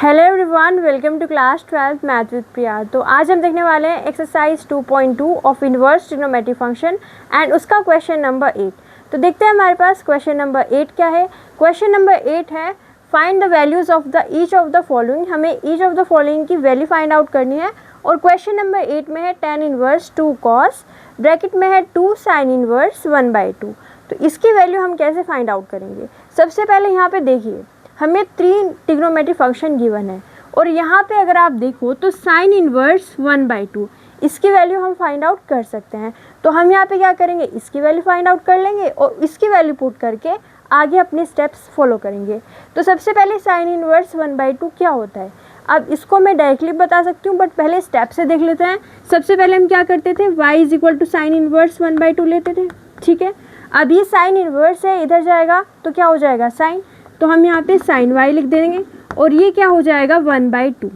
Hello everyone, welcome to class 12 math with Priya. तो आज हम देखने वाले हैं exercise 2.2 of inverse trigonometry function and उसका क्वेश्चन नंबर 8। तो देखते हैं हमारे पास क्वेश्चन नंबर 8 क्या है। क्वेश्चन नंबर 8 है find the values of the each of the following. हमें ईच ऑफ द फॉलोइंग की वैल्यू फाइंड आउट करनी है। और क्वेश्चन नंबर 8 में है tan इनवर्स 2 cos, ब्रैकेट में है 2 sin इनवर्स 1/2। तो इसकी वैल्यू हम कैसे फाइंड आउट करेंगे। सबसे पहले यहाँ पे देखिए, हमें 3 ट्रिग्नोमेट्री फंक्शन गिवन है और यहाँ पे अगर आप देखो तो साइन इनवर्स 1/2 इसकी वैल्यू हम फाइंड आउट कर सकते हैं। तो हम यहाँ पे क्या करेंगे, इसकी वैल्यू फाइंड आउट कर लेंगे और इसकी वैल्यू पुट करके आगे अपने स्टेप्स फॉलो करेंगे। तो सबसे पहले साइन इनवर्स 1/2 क्या होता है। अब इसको मैं डायरेक्टली बता सकती हूँ, बट पहले स्टेप से देख लेते हैं। सबसे पहले हम क्या करते थे, y = साइन इनवर्स 1/2 लेते थे। ठीक है, अब ये साइन इनवर्स है, इधर जाएगा तो क्या हो जाएगा साइन, तो हम यहाँ पे साइन y लिख देंगे और ये क्या हो जाएगा 1/2।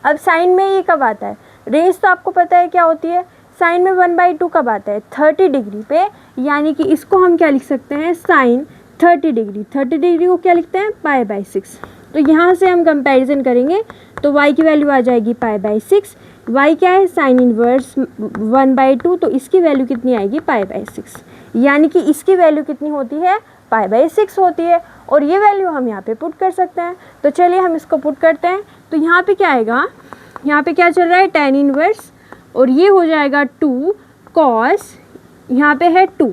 अब साइन में ये कब आता है, रेंज तो आपको पता है क्या होती है। साइन में 1/2 कब आता है, 30 डिग्री पे, यानी कि इसको हम क्या लिख सकते हैं साइन 30 डिग्री। 30 डिग्री को क्या लिखते हैं π/6। तो यहाँ से हम कंपैरिजन करेंगे तो y की वैल्यू आ जाएगी π/6। y क्या है साइन इनवर्स 1/2, तो इसकी वैल्यू कितनी आएगी π/6, यानी कि इसकी वैल्यू कितनी होती है π/6 होती है। और ये वैल्यू हम यहाँ पे पुट कर सकते हैं। तो चलिए हम इसको पुट करते हैं। तो यहाँ पे क्या आएगा, यहाँ पे क्या चल रहा है tan इनवर्स और ये हो जाएगा 2 cos, यहाँ पे है 2,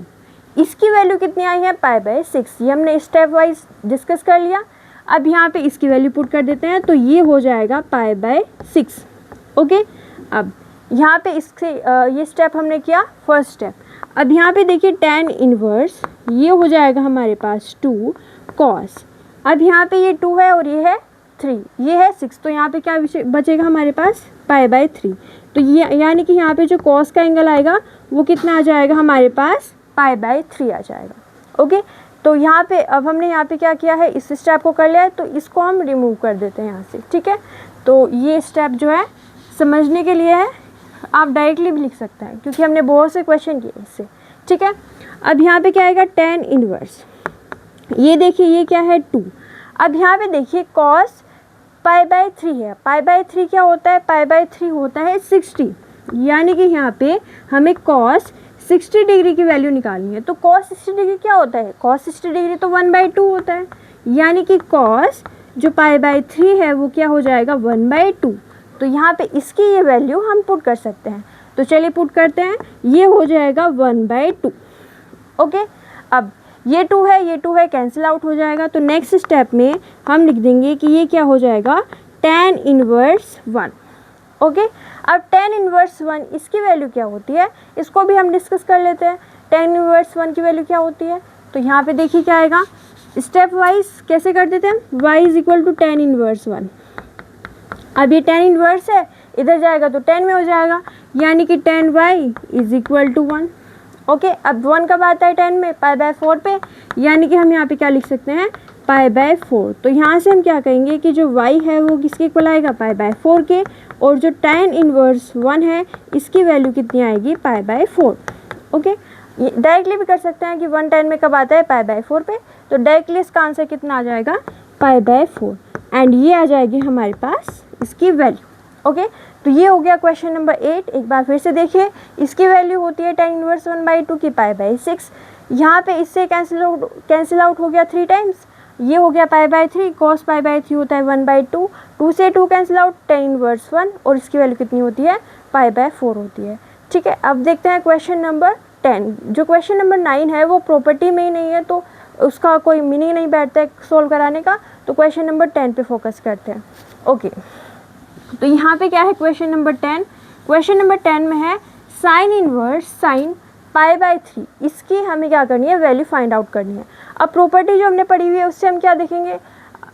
इसकी वैल्यू कितनी आई है π/6। ये हमने स्टेप वाइज डिस्कस कर लिया। अब यहाँ पे इसकी वैल्यू पुट कर देते हैं तो ये हो जाएगा π/6। ओके, अब यहाँ पे इससे ये स्टेप हमने किया फर्स्ट स्टेप। अब यहाँ पे देखिए tan इनवर्स ये हो जाएगा हमारे पास 2 cos। अब यहाँ पे ये 2 है और ये है 3, ये है 6, तो यहाँ पे क्या बचेगा हमारे पास π/3। तो ये यानी कि यहाँ पे जो cos का एंगल आएगा वो कितना आ जाएगा हमारे पास π/3 आ जाएगा। ओके, तो यहाँ पे अब हमने यहाँ पे क्या किया है, इस स्टेप को कर लिया है, तो इसको हम रिमूव कर देते हैं यहाँ से। ठीक है, तो ये स्टेप जो है समझने के लिए है, आप डायरेक्टली भी लिख सकते हैं क्योंकि हमने बहुत से क्वेश्चन किए इससे। ठीक है, अब यहाँ पे क्या आएगा tan इनवर्स, ये देखिए ये क्या है 2। अब यहाँ पे देखिए cos π/3 है। π/3 क्या होता है, π/3 होता है 60, यानी कि यहाँ पे हमें cos 60 डिग्री की वैल्यू निकालनी है। तो cos 60 डिग्री क्या होता है, cos 60 डिग्री तो 1/2 होता है, यानी कि cos जो π/3 है वो क्या हो जाएगा 1/2। तो यहाँ पे इसकी ये वैल्यू हम पुट कर सकते हैं। तो चलिए पुट करते हैं, ये हो जाएगा 1/2। ओके, अब ये 2 है, ये 2 है, कैंसिल आउट हो जाएगा। तो नेक्स्ट स्टेप में हम लिख देंगे कि ये क्या हो जाएगा tan इनवर्स 1। ओके, अब tan इनवर्स 1 इसकी वैल्यू क्या होती है, इसको भी हम डिस्कस कर लेते हैं। tan इनवर्स 1 की वैल्यू क्या होती है, तो यहाँ पे देखिए क्या आएगा, स्टेप वाइज कैसे कर देते हैं, y = tan इनवर्स 1। अब ये tan इनवर्स है, इधर जाएगा तो tan में हो जाएगा, यानी कि tan y = 1। ओके, अब 1 कब आता है tan में, π/4 पे, यानी कि हम यहाँ पे क्या लिख सकते हैं π/4। तो यहाँ से हम क्या कहेंगे कि जो y है वो किसके इक्वल आएगा π/4 के, और जो tan इनवर्स 1 है इसकी वैल्यू कितनी आएगी π/4। ओके, डायरेक्टली भी कर सकते हैं कि 1 tan में कब आता है π/4 पे, तो डायरेक्टली इसका आंसर कितना आ जाएगा π/4 एंड ये आ जाएगी हमारे पास इसकी वैल्यू। ओके, तो ये हो गया क्वेश्चन नंबर 8। एक बार फिर से देखिए, इसकी वैल्यू होती है tan इनवर्स 1/2 की π/6। यहाँ पे इससे कैंसिल आउट हो गया 3 टाइम्स, ये हो गया π/3, cos π/3 होता है 1/2, 2 से 2 कैंसिल आउट, tan इनवर्स 1, और इसकी वैल्यू कितनी होती है π/4 होती है। ठीक है, अब देखते हैं क्वेश्चन नंबर 10। जो क्वेश्चन नंबर 9 है वो प्रॉपर्टी में ही नहीं है, तो उसका कोई मीनिंग नहीं बैठता है सोल्व कराने का। तो क्वेश्चन नंबर 10 पे फोकस करते हैं। ओके, तो यहाँ पे क्या है क्वेश्चन नंबर 10। क्वेश्चन नंबर 10 में है साइन इनवर्स साइन π/3, इसकी हमें क्या करनी है, वैल्यू फाइंड आउट करनी है। अब प्रॉपर्टी जो हमने पढ़ी हुई है उससे हम क्या देखेंगे,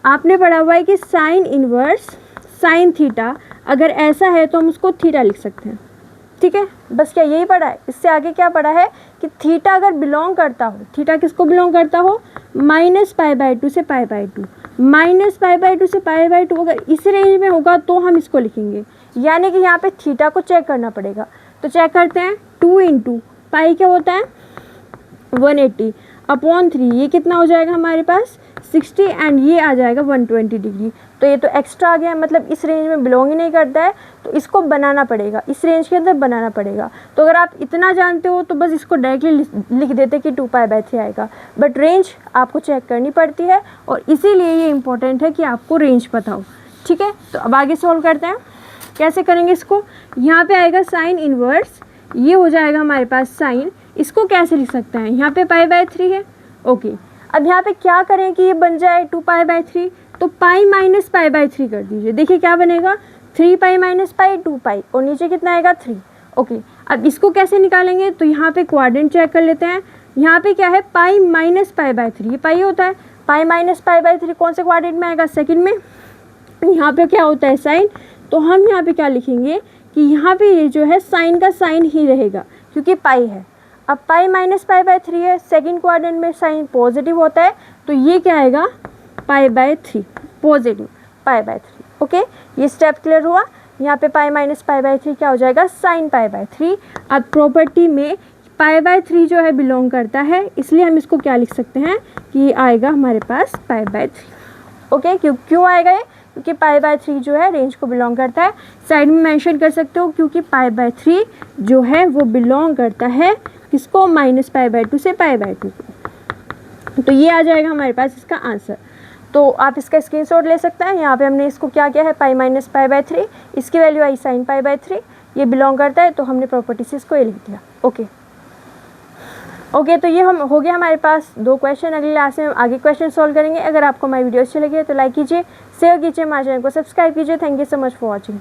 आपने पढ़ा हुआ है कि साइन इनवर्स साइन थीटा अगर ऐसा है तो हम उसको थीटा लिख सकते हैं। ठीक है, बस क्या यही पढ़ा है, इससे आगे क्या पढ़ा है कि थीटा अगर बिलोंग करता हो, थीटा किसको बिलोंग करता हो, -π/2 से π/2, -π/2 से π/2 अगर इस रेंज में होगा तो हम इसको लिखेंगे, यानी कि यहाँ पे थीटा को चेक करना पड़ेगा। तो चेक करते हैं, 2 × पाई क्या होता है 180/3, ये कितना हो जाएगा हमारे पास 60 एंड ये आ जाएगा 120 डिग्री। तो ये तो एक्स्ट्रा आ गया, मतलब इस रेंज में बिलोंग ही नहीं करता है, तो इसको बनाना पड़ेगा, इस रेंज के अंदर बनाना पड़ेगा। तो अगर आप इतना जानते हो तो बस इसको डायरेक्टली लिख देते कि 2π/3 आएगा, बट रेंज आपको चेक करनी पड़ती है और इसीलिए ये इंपॉर्टेंट है कि आपको रेंज पता हो। ठीक है, तो अब आगे सॉल्व करते हैं। कैसे करेंगे इसको, यहाँ पे आएगा साइन इनवर्स, ये हो जाएगा हमारे पास साइन, इसको कैसे लिख सकते हैं, यहाँ पे π/3 है। ओके, अब यहाँ पे क्या करें कि ये बन जाए 2π/3, तो पाई माइनस π/3 कर दीजिए। देखिए क्या बनेगा, 3π - π 2π, और नीचे कितना आएगा 3। ओके, अब इसको कैसे निकालेंगे, तो यहाँ पे क्वाड्रेंट चेक कर लेते हैं। यहाँ पे क्या है, पाई माइनस π/3, ये पाई होता है, पाई माइनस π/3 कौन से क्वाड्रेंट में आएगा, सेकंड में। यहाँ पे क्या होता है, साइन, तो हम यहाँ पे क्या लिखेंगे कि यहाँ पे ये जो है साइन का साइन ही रहेगा क्योंकि पाई है। अब पाई माइनस π/3 है, सेकंड क्वाड्रेंट में साइन पॉजिटिव होता है, तो ये क्या आएगा π/3, पॉजिटिव π/3। ओके, ये स्टेप क्लियर हुआ। यहाँ पे पाई माइनस π/3 क्या हो जाएगा, साइन π/3। अब प्रॉपर्टी में π/3 जो है बिलोंग करता है, इसलिए हम इसको क्या लिख सकते हैं कि ये आएगा हमारे पास π/3। ओके, क्यों आएगा ये, क्योंकि π/3 जो है रेंज को बिलोंग करता है। साइड में मेंशन कर सकते हो क्योंकि π/3 जो है वो बिलोंग करता है किसको, -π/2 से π/2 को। तो ये आ जाएगा हमारे पास इसका आंसर। तो आप इसका स्क्रीनशॉट ले सकते हैं। यहाँ पे हमने इसको क्या किया है, पाई माइनस π/3, इसकी वैल्यू आई साइन π/3, ये बिलोंग करता है, तो हमने प्रॉपर्टी से इसको ये लिख दिया। ओके, तो ये हम हो गया हमारे पास 2 क्वेश्चन। अगली क्लास में हम आगे क्वेश्चन सॉल्व करेंगे। अगर आपको हमारी वीडियो अच्छी लगी है तो लाइक कीजिए, शेयर कीजिए, हमारे चैनल को सब्सक्राइब कीजिए। Thank you so much for watching.